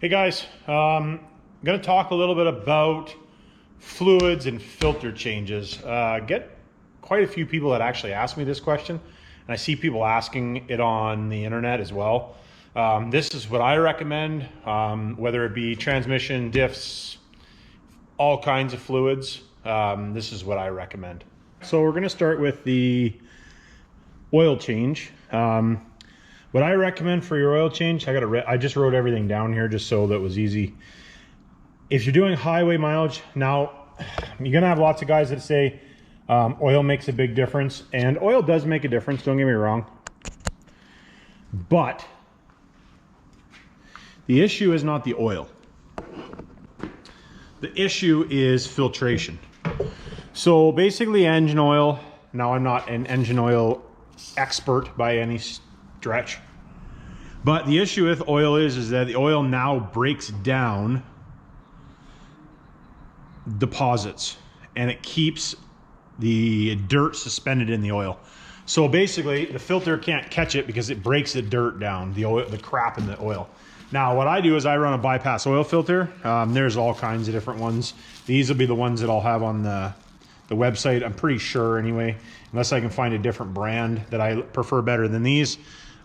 Hey guys, I'm going to talk a little bit about fluids and filter changes. Get quite a few people that actually ask me this question, and I see people asking it on the internet as well. This is what I recommend, whether it be transmission, diffs, all kinds of fluids. This is what I recommend. So we're going to start with the oil change. What I recommend for your oil change, I just wrote everything down here just so that it was easy. If you're doing highway mileage, now you're gonna have lots of guys that say oil makes a big difference, and oil does make a difference, don't get me wrong. But the issue is not the oil. The issue is filtration. So basically engine oil, now I'm not an engine oil expert by any stretch, but the issue with oil is that the oil now breaks down deposits and it keeps the dirt suspended in the oil. So basically the filter can't catch it because it breaks the dirt down, the oil, the crap in the oil. Now what I do is I run a bypass oil filter. There's all kinds of different ones. These will be the ones that I'll have on the website, I'm pretty sure anyway, unless I can find a different brand that I prefer better than these.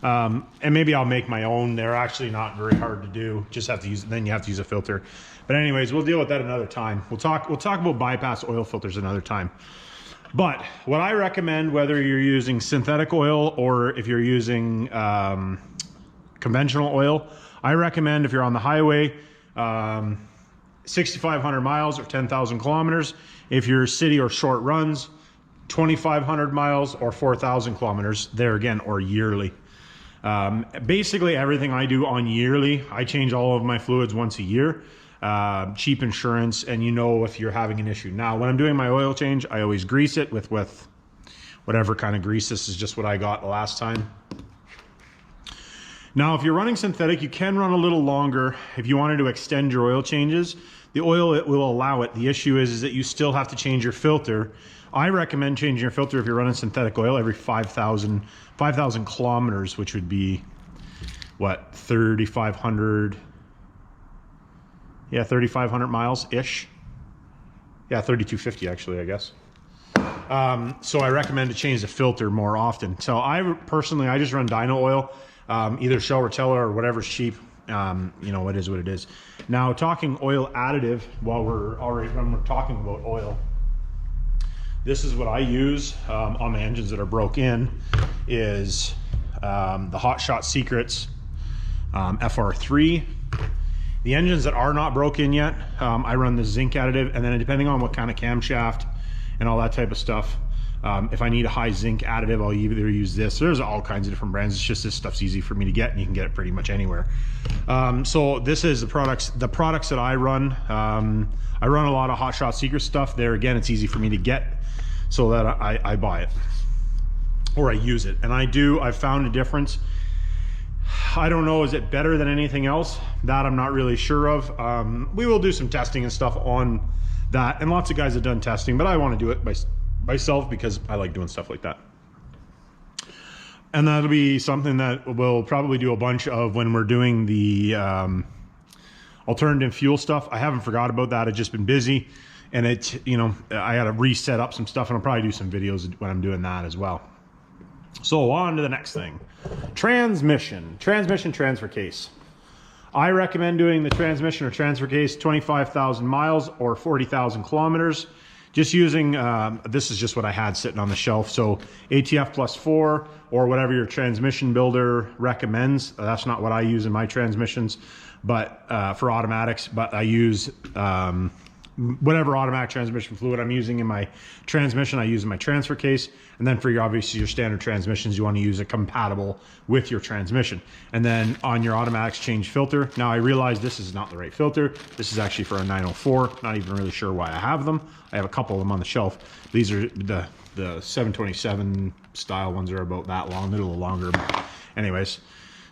And maybe I'll make my own. They're actually not very hard to do. Just have to use, then you have to use a filter. But anyways, we'll deal with that another time. We'll talk about bypass oil filters another time. But what I recommend, whether you're using synthetic oil or if you're using conventional oil, I recommend if you're on the highway, 6,500 miles or 10,000 kilometers. If you're city or short runs, 2,500 miles or 4,000 kilometers, there again, or yearly. Basically everything I do on yearly, I change all of my fluids once a year. Cheap insurance, and you know if you're having an issue. Now when I'm doing my oil change, I always grease it with whatever kind of grease. This is just what I got the last time. Now if you're running synthetic, you can run a little longer. If you wanted to extend your oil changes, the oil, it will allow it. The issue is that you still have to change your filter. I recommend changing your filter if you're running synthetic oil every 5,000 kilometers, which would be what, 3,500, yeah, 3,500 miles ish. Yeah, 3,250 actually, I guess. So I recommend to change the filter more often. So I personally, I just run dyno oil, either Shell Rotella or whatever's cheap. You know, it is what it is. Now talking oil additive, when we're talking about oil, this is what I use on the engines that are broke in, is the Hot Shot Secrets FR3. The engines that are not broke in yet, I run the zinc additive, and then depending on what kind of camshaft and all that type of stuff, if I need a high zinc additive, I'll either use this. There's all kinds of different brands. It's just this stuff's easy for me to get, and you can get it pretty much anywhere. So this is the products that I run. I run a lot of Hot Shot Secret stuff. There again, it's easy for me to get, so that I buy it or I use it. And I've found a difference. I don't know, is it better than anything else? That I'm not really sure of. We will do some testing and stuff on that, and lots of guys have done testing, but I want to do it myself because I like doing stuff like that. And that'll be something that we'll probably do a bunch of when we're doing the alternative fuel stuff. I haven't forgot about that. I've just been busy, and you know, I had to reset up some stuff, and I'll probably do some videos when I'm doing that as well. So on to the next thing. Transmission transfer case. I recommend doing the transmission or transfer case 25,000 miles or 40,000 kilometers. Just using, this is just what I had sitting on the shelf. So ATF +4 or whatever your transmission builder recommends. That's not what I use in my transmissions, but for automatics, but I use whatever automatic transmission fluid I'm using in my transmission, I use in my transfer case. And then for your, obviously your standard transmissions, you want to use it compatible with your transmission. And then on your automatics, change filter. Now I realize this is not the right filter. This is actually for a 904. Not even really sure why I have them. I have a couple of them on the shelf. These are the 727 style ones, are about that long. They're a little longer, but anyways.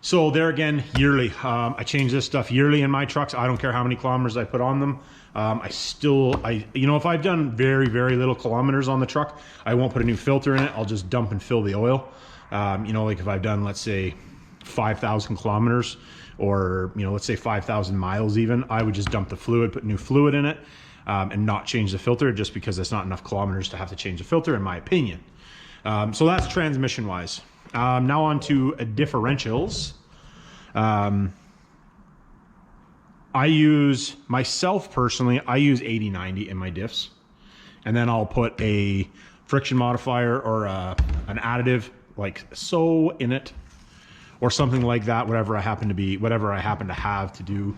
So there again, yearly. I change this stuff yearly in my trucks. I don't care how many kilometers I put on them. You know, if I've done very, very little kilometers on the truck, I won't put a new filter in it. I'll just dump and fill the oil. You know, like if I've done, let's say 5,000 kilometers, or, you know, let's say 5,000 miles even, I would just dump the fluid, put new fluid in it, and not change the filter, just because it's not enough kilometers to have to change the filter, in my opinion. So that's transmission wise. Now on to differentials. I use, myself personally, I use 80/90 in my diffs, and then I'll put a friction modifier or an additive like so in it, or something like that, whatever I happen to have to do.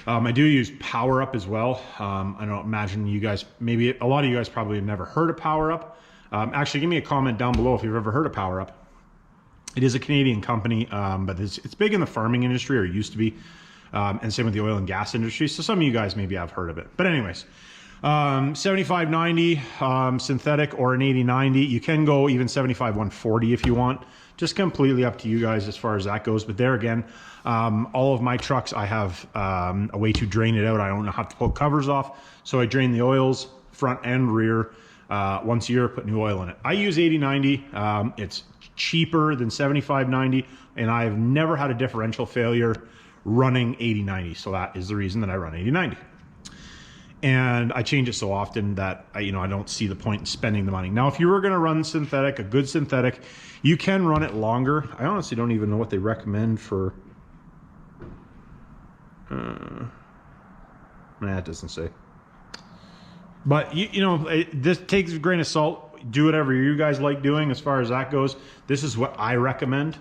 I do use CUTTERUP as well. I don't imagine you guys, maybe a lot of you guys probably have never heard of CUTTERUP. Actually, give me a comment down below if you've ever heard of CUTTERUP. It is a Canadian company, but it's big in the farming industry, or used to be, and same with the oil and gas industry. So some of you guys maybe have heard of it. But anyways, 75/90 synthetic, or an 80/90. You can go even 75/140 if you want. Just completely up to you guys as far as that goes. But there again, all of my trucks, I have a way to drain it out. I don't have to pull covers off. So I drain the oils, front and rear, once a year, put new oil in it. I use 80/90. It's cheaper than 75/90, and I've never had a differential failure running 80/90. So that is the reason that I run 80/90. And I change it so often that I don't see the point in spending the money. Now, if you were going to run synthetic, a good synthetic, you can run it longer. I honestly don't even know what they recommend for. It doesn't say. But this takes a grain of salt. Do whatever you guys like doing as far as that goes. This is what I recommend.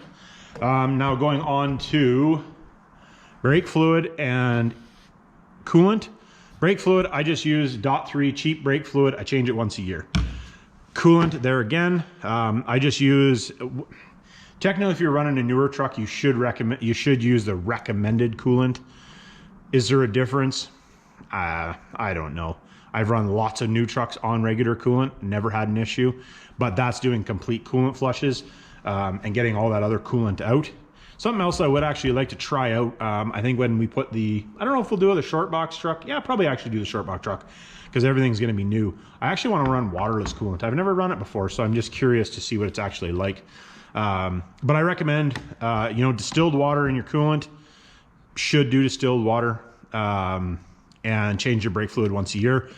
Now going on to brake fluid and coolant. Brake fluid, I just use .3 cheap brake fluid. I change it once a year. Coolant, there again, I just use, technically if you're running a newer truck, you should use the recommended coolant. Is there a difference? I don't know. I've run lots of new trucks on regular coolant, never had an issue, but that's doing complete coolant flushes and getting all that other coolant out. Something else I would actually like to try out, I think when we put I don't know if we'll do the short box truck. Yeah, probably actually do the short box truck, because everything's going to be new. I actually want to run waterless coolant. I've never run it before, so I'm just curious to see what it's actually like. But I recommend, distilled water in your coolant. Should do distilled water, and change your brake fluid once a year.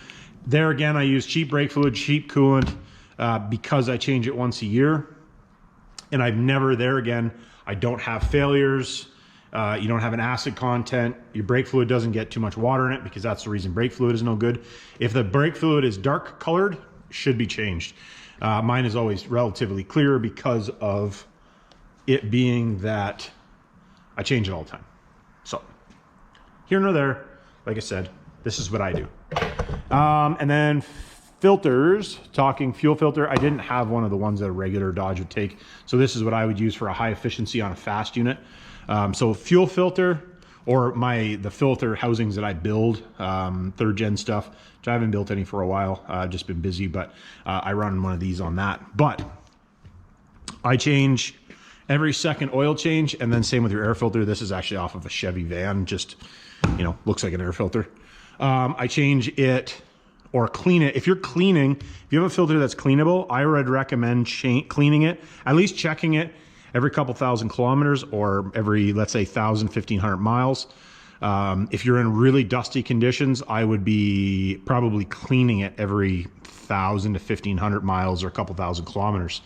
There again, I use cheap brake fluid, cheap coolant, because I change it once a year. And I've never, there again, I don't have failures. You don't have an acid content. Your brake fluid doesn't get too much water in it, because that's the reason brake fluid is no good. If the brake fluid is dark colored, it should be changed. Mine is always relatively clear because of it being that I change it all the time. So here nor there, like I said, this is what I do. And then filters, talking fuel filter, I didn't have one of the ones that a regular Dodge would take. So this is what I would use for a high efficiency on a fast unit. So fuel filter, or the filter housings that I build, third gen stuff, which I haven't built any for a while. I've just been busy, but I run one of these on that. But I change every second oil change, and then same with your air filter. This is actually off of a Chevy van, just, looks like an air filter. I change it or clean it. If you're cleaning, if you have a filter that's cleanable, I would recommend cleaning it, at least checking it every couple thousand kilometers, or every, let's say, 1,000, 1,500 miles. If you're in really dusty conditions, I would be probably cleaning it every 1,000 to 1,500 miles, or a couple thousand kilometers.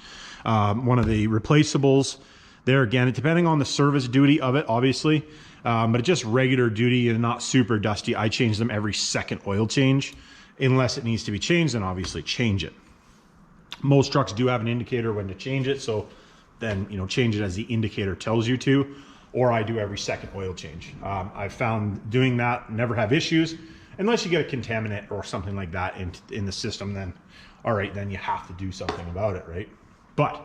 One of the replaceables, there again, depending on the service duty of it, obviously, but just regular duty and not super dusty, I change them every second oil change. Unless it needs to be changed, then obviously change it. Most trucks do have an indicator when to change it, so then change it as the indicator tells you to, or I do every second oil change. I've found doing that, never have issues, unless you get a contaminant or something like that in the system. Then all right, then you have to do something about it, right? But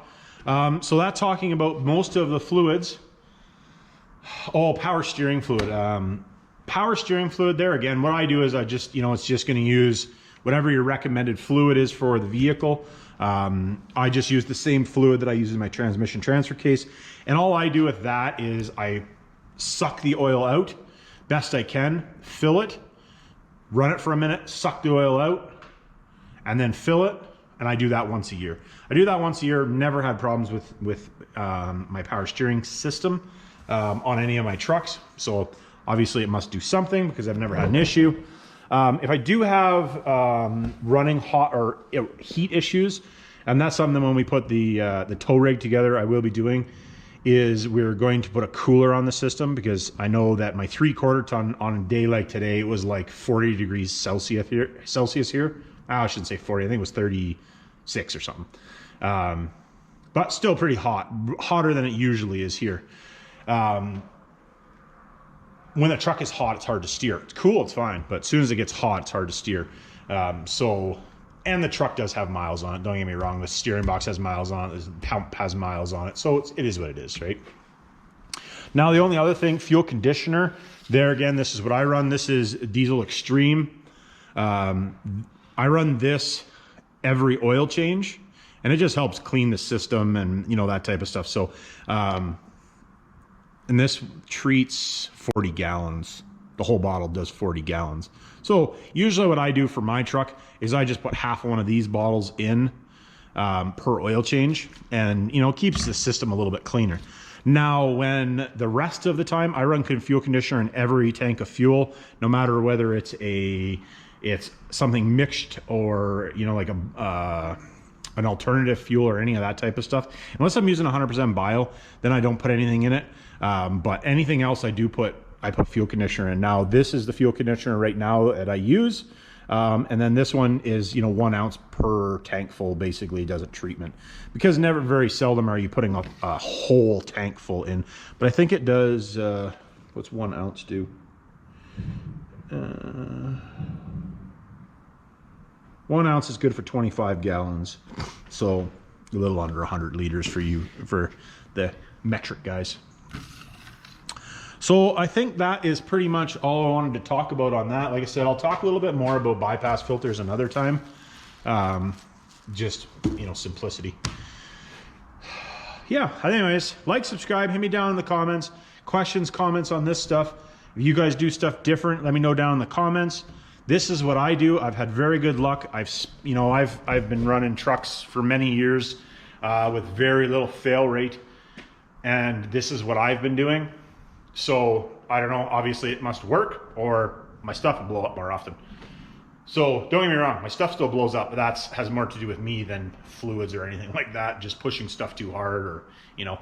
so that's talking about most of the fluids. Oh, power steering fluid. Power steering fluid, there again, what I do is I just, it's just going to use whatever your recommended fluid is for the vehicle. I just use the same fluid that I use in my transmission transfer case. And all I do with that is I suck the oil out best I can, fill it, run it for a minute, suck the oil out, and then fill it. And I do that once a year. I do that once a year. Never had problems with my power steering system. on any of my trucks. So obviously it must do something because I've never had an issue. If I do have running hot or heat issues, and that's something when we put the tow rig together, I will be doing, is we're going to put a cooler on the system, because I know that my 3/4 ton on a day like today, it was like 40 degrees Celsius here. I shouldn't say 40, I think it was 36 or something. But still pretty hot, hotter than it usually is here. When the truck is hot, it's hard to steer. It's cool, it's fine, but as soon as it gets hot, it's hard to steer. And the truck does have miles on it, don't get me wrong. The steering box has miles on it, the pump has miles on it, so it is what it is, right? Now, the only other thing, fuel conditioner. There again, this is what I run. This is Diesel Extreme. I run this every oil change, and it just helps clean the system and, you know, that type of stuff. So, and this treats 40 gallons. The whole bottle does 40 gallons. So usually what I do for my truck is I just put half of one of these bottles in per oil change, and, you know, it keeps the system a little bit cleaner. Now, when the rest of the time I run fuel conditioner in every tank of fuel, no matter whether it's something mixed or, you know, like an alternative fuel or any of that type of stuff. Unless I'm using 100% bio, then I don't put anything in it. But anything else I put fuel conditioner in. Now, this is the fuel conditioner right now that I use. And then this one is, you know, 1 ounce per tank full, basically does a treatment, because never, very seldom are you putting a whole tank full in. But I think it does, what's 1 ounce do? 1 ounce is good for 25 gallons. So a little under 100 liters for the metric guys. So I think that is pretty much all I wanted to talk about on that. Like I said, I'll talk a little bit more about bypass filters another time. Just, you know, simplicity. Yeah, anyways, like, subscribe, hit me down in the comments. Questions, comments on this stuff. If you guys do stuff different, let me know down in the comments. This is what I do. I've had very good luck. I've been running trucks for many years with very little fail rate. And this is what I've been doing. So I don't know, obviously it must work, or my stuff will blow up more often. So don't get me wrong, my stuff still blows up, but that has more to do with me than fluids or anything like that. Just pushing stuff too hard, or, you know,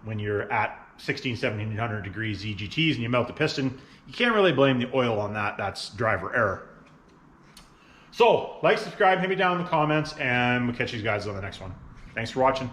when you're at 1700 degrees EGTs and you melt the piston, you can't really blame the oil on that. That's driver error. So like, subscribe, hit me down in the comments, and we'll catch you guys on the next one. Thanks for watching.